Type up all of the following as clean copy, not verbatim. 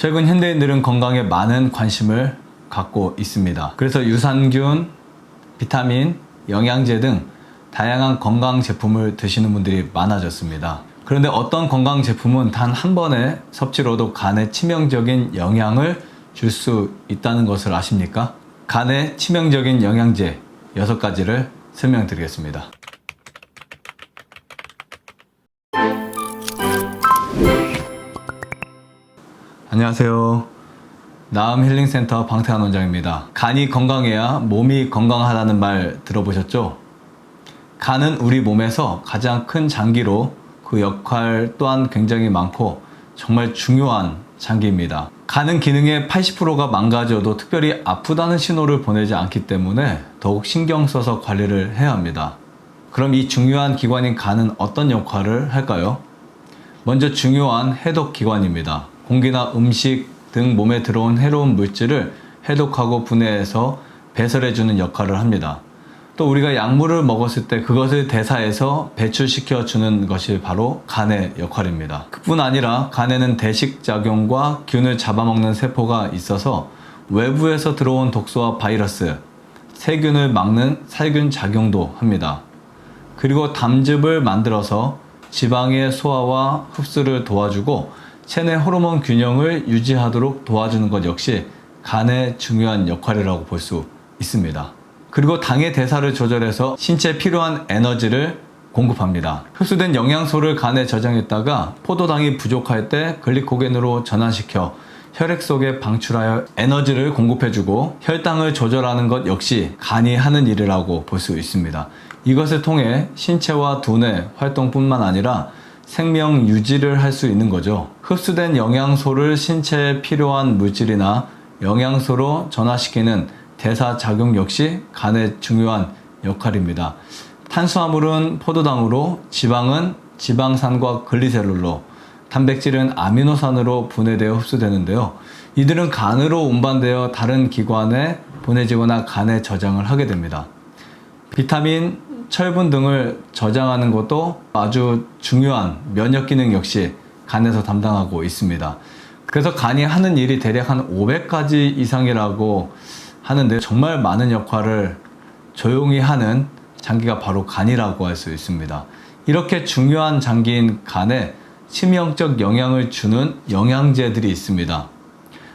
최근 현대인들은 건강에 많은 관심을 갖고 있습니다. 그래서 유산균, 비타민, 영양제 등 다양한 건강 제품을 드시는 분들이 많아졌습니다. 그런데 어떤 건강 제품은 단 한 번의 섭취로도 간에 치명적인 영향을 줄 수 있다는 것을 아십니까? 간에 치명적인 영양제 6가지를 설명드리겠습니다. 안녕하세요. 나음힐링센터 방태환 원장입니다. 간이 건강해야 몸이 건강하다는 말 들어보셨죠? 간은 우리 몸에서 가장 큰 장기로 그 역할 또한 굉장히 많고 정말 중요한 장기입니다. 간은 기능의 80%가 망가져도 특별히 아프다는 신호를 보내지 않기 때문에 더욱 신경 써서 관리를 해야 합니다. 그럼 이 중요한 기관인 간은 어떤 역할을 할까요? 먼저 중요한 해독 기관입니다. 공기나 음식 등 몸에 들어온 해로운 물질을 해독하고 분해해서 배설해주는 역할을 합니다. 또 우리가 약물을 먹었을 때 그것을 대사해서 배출시켜 주는 것이 바로 간의 역할입니다. 그뿐 아니라 간에는 대식작용과 균을 잡아먹는 세포가 있어서 외부에서 들어온 독소와 바이러스, 세균을 막는 살균 작용도 합니다. 그리고 담즙을 만들어서 지방의 소화와 흡수를 도와주고 체내 호르몬 균형을 유지하도록 도와주는 것 역시 간의 중요한 역할이라고 볼 수 있습니다. 그리고 당의 대사를 조절해서 신체에 필요한 에너지를 공급합니다. 흡수된 영양소를 간에 저장했다가 포도당이 부족할 때 글리코겐으로 전환시켜 혈액 속에 방출하여 에너지를 공급해주고 혈당을 조절하는 것 역시 간이 하는 일이라고 볼 수 있습니다. 이것을 통해 신체와 두뇌 활동뿐만 아니라 생명 유지를 할 수 있는 거죠. 흡수된 영양소를 신체에 필요한 물질이나 영양소로 전환시키는 대사 작용 역시 간의 중요한 역할입니다. 탄수화물은 포도당으로, 지방은 지방산과 글리세롤로, 단백질은 아미노산으로 분해되어 흡수되는데요. 이들은 간으로 운반되어 다른 기관에 보내지거나 간에 저장을 하게 됩니다. 비타민, 철분 등을 저장하는 것도 아주 중요한 면역 기능 역시 간에서 담당하고 있습니다. 그래서 간이 하는 일이 대략 한 500가지 이상이라고 하는데 정말 많은 역할을 조용히 하는 장기가 바로 간이라고 할 수 있습니다. 이렇게 중요한 장기인 간에 치명적 영향을 주는 영양제들이 있습니다.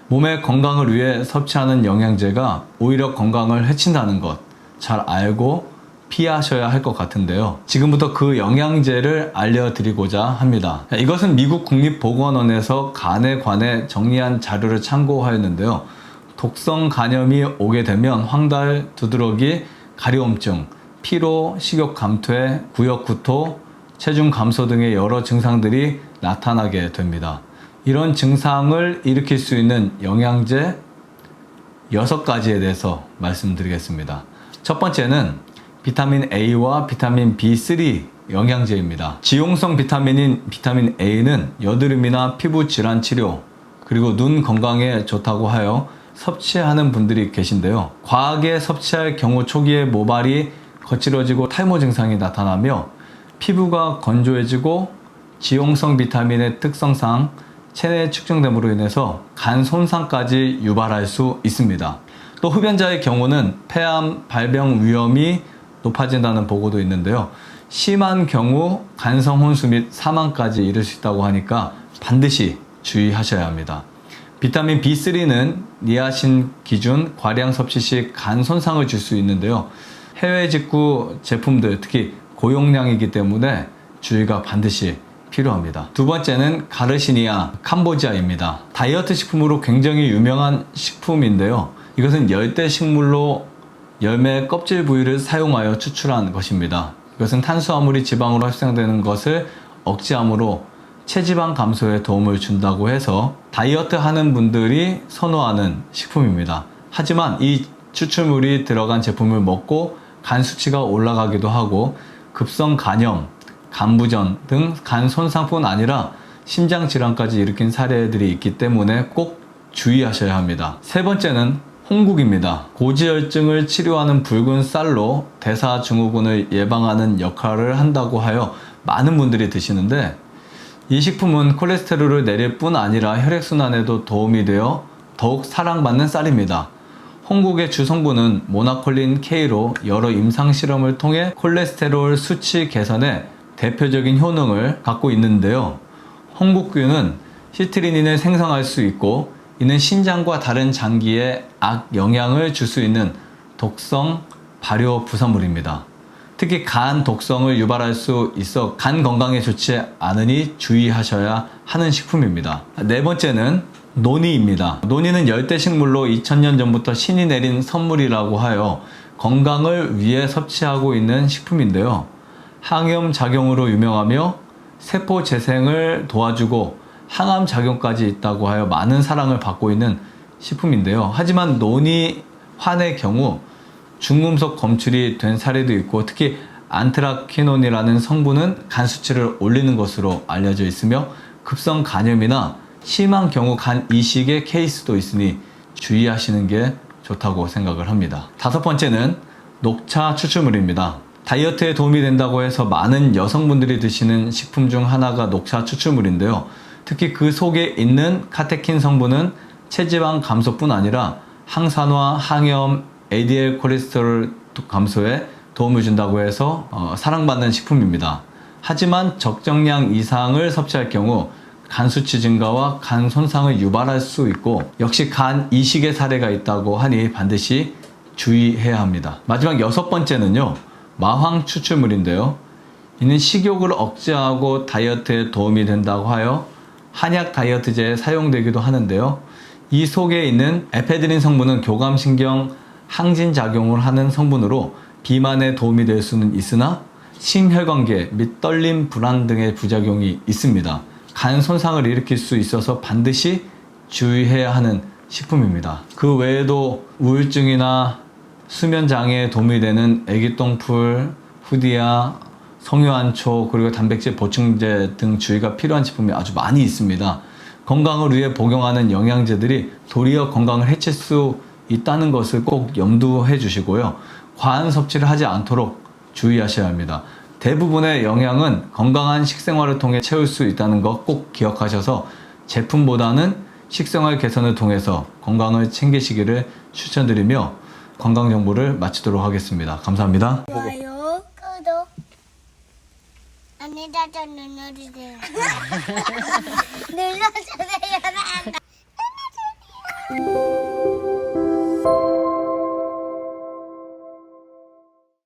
몸의 건강을 위해 섭취하는 영양제가 오히려 건강을 해친다는 것 잘 알고 피하셔야 할 것 같은데요. 지금부터 그 영양제를 알려드리고자 합니다. 이것은 미국 국립보건원에서 간에 관해 정리한 자료를 참고하였는데요. 독성 간염이 오게 되면 황달, 두드러기, 가려움증, 피로, 식욕 감퇴, 구역 구토, 체중 감소 등의 여러 증상들이 나타나게 됩니다. 이런 증상을 일으킬 수 있는 영양제 6가지에 대해서 말씀드리겠습니다. 첫 번째는 비타민 A와 비타민 B3 영양제입니다. 지용성 비타민인 비타민 A는 여드름이나 피부 질환 치료, 그리고 눈 건강에 좋다고 하여 섭취하는 분들이 계신데요. 과하게 섭취할 경우 초기에 모발이 거칠어지고 탈모 증상이 나타나며 피부가 건조해지고 지용성 비타민의 특성상 체내 축적됨으로 인해서 간 손상까지 유발할 수 있습니다. 또 흡연자의 경우는 폐암 발병 위험이 높아진다는 보고도 있는데요. 심한 경우 간성 혼수 및 사망까지 이를 수 있다고 하니까 반드시 주의하셔야 합니다. 비타민 B3는 니아신 기준 과량 섭취 시 간 손상을 줄 수 있는데요. 해외 직구 제품들, 특히 고용량이기 때문에 주의가 반드시 필요합니다. 두 번째는 가르시니아 캄보지아입니다. 다이어트 식품으로 굉장히 유명한 식품인데요. 이것은 열대 식물로 열매 껍질 부위를 사용하여 추출한 것입니다. 이것은 탄수화물이 지방으로 합성되는 것을 억제함으로 체지방 감소에 도움을 준다고 해서 다이어트 하는 분들이 선호하는 식품입니다. 하지만 이 추출물이 들어간 제품을 먹고 간 수치가 올라가기도 하고 급성 간염, 간부전 등 간 손상뿐 아니라 심장 질환까지 일으킨 사례들이 있기 때문에 꼭 주의하셔야 합니다. 세 번째는 홍국입니다. 고지혈증을 치료하는 붉은 쌀로 대사증후군을 예방하는 역할을 한다고 하여 많은 분들이 드시는데 이 식품은 콜레스테롤을 내릴 뿐 아니라 혈액순환에도 도움이 되어 더욱 사랑받는 쌀입니다. 홍국의 주 성분은 모나콜린 K로 여러 임상 실험을 통해 콜레스테롤 수치 개선에 대표적인 효능을 갖고 있는데요. 홍국균은 시트리닌을 생성할 수 있고 이는 신장과 다른 장기에 악영향을 줄 수 있는 독성 발효 부산물입니다. 특히 간 독성을 유발할 수 있어 간 건강에 좋지 않으니 주의하셔야 하는 식품입니다. 네 번째는 노니입니다. 노니는 열대식물로 2000년 전부터 신이 내린 선물이라고 하여 건강을 위해 섭취하고 있는 식품인데요. 항염 작용으로 유명하며 세포 재생을 도와주고 항암 작용까지 있다고 하여 많은 사랑을 받고 있는 식품인데요. 하지만 노니환의 경우 중금속 검출이 된 사례도 있고 특히 안트라키논이라는 성분은 간 수치를 올리는 것으로 알려져 있으며 급성 간염이나 심한 경우 간 이식의 케이스도 있으니 주의하시는 게 좋다고 생각을 합니다. 다섯 번째는 녹차 추출물입니다. 다이어트에 도움이 된다고 해서 많은 여성분들이 드시는 식품 중 하나가 녹차 추출물인데요. 특히 그 속에 있는 카테킨 성분은 체지방 감소뿐 아니라 항산화, 항염, LDL 콜레스테롤 감소에 도움을 준다고 해서 사랑받는 식품입니다. 하지만 적정량 이상을 섭취할 경우 간 수치 증가와 간 손상을 유발할 수 있고 역시 간 이식의 사례가 있다고 하니 반드시 주의해야 합니다. 마지막 여섯 번째는요. 마황 추출물인데요. 이는 식욕을 억제하고 다이어트에 도움이 된다고 하여 한약 다이어트제에 사용되기도 하는데요. 이 속에 있는 에페드린 성분은 교감신경 항진작용을 하는 성분으로 비만에 도움이 될 수는 있으나 심혈관계 및 떨림, 불안 등의 부작용이 있습니다. 간 손상을 일으킬 수 있어서 반드시 주의해야 하는 식품입니다. 그 외에도 우울증이나 수면 장애에 도움이 되는 애기똥풀, 후디아, 성유안초 그리고 단백질 보충제 등 주의가 필요한 제품이 아주 많이 있습니다. 건강을 위해 복용하는 영양제들이 도리어 건강을 해칠 수 있다는 것을 꼭 염두해 주시고요. 과한 섭취를 하지 않도록 주의하셔야 합니다. 대부분의 영양은 건강한 식생활을 통해 채울 수 있다는 것 꼭 기억하셔서 제품보다는 식생활 개선을 통해서 건강을 챙기시기를 추천드리며 건강 정보를 마치도록 하겠습니다. 감사합니다. 좋아요, 구독, 안내자전 눌러주세요. 눌러주세요. 눌러주세요.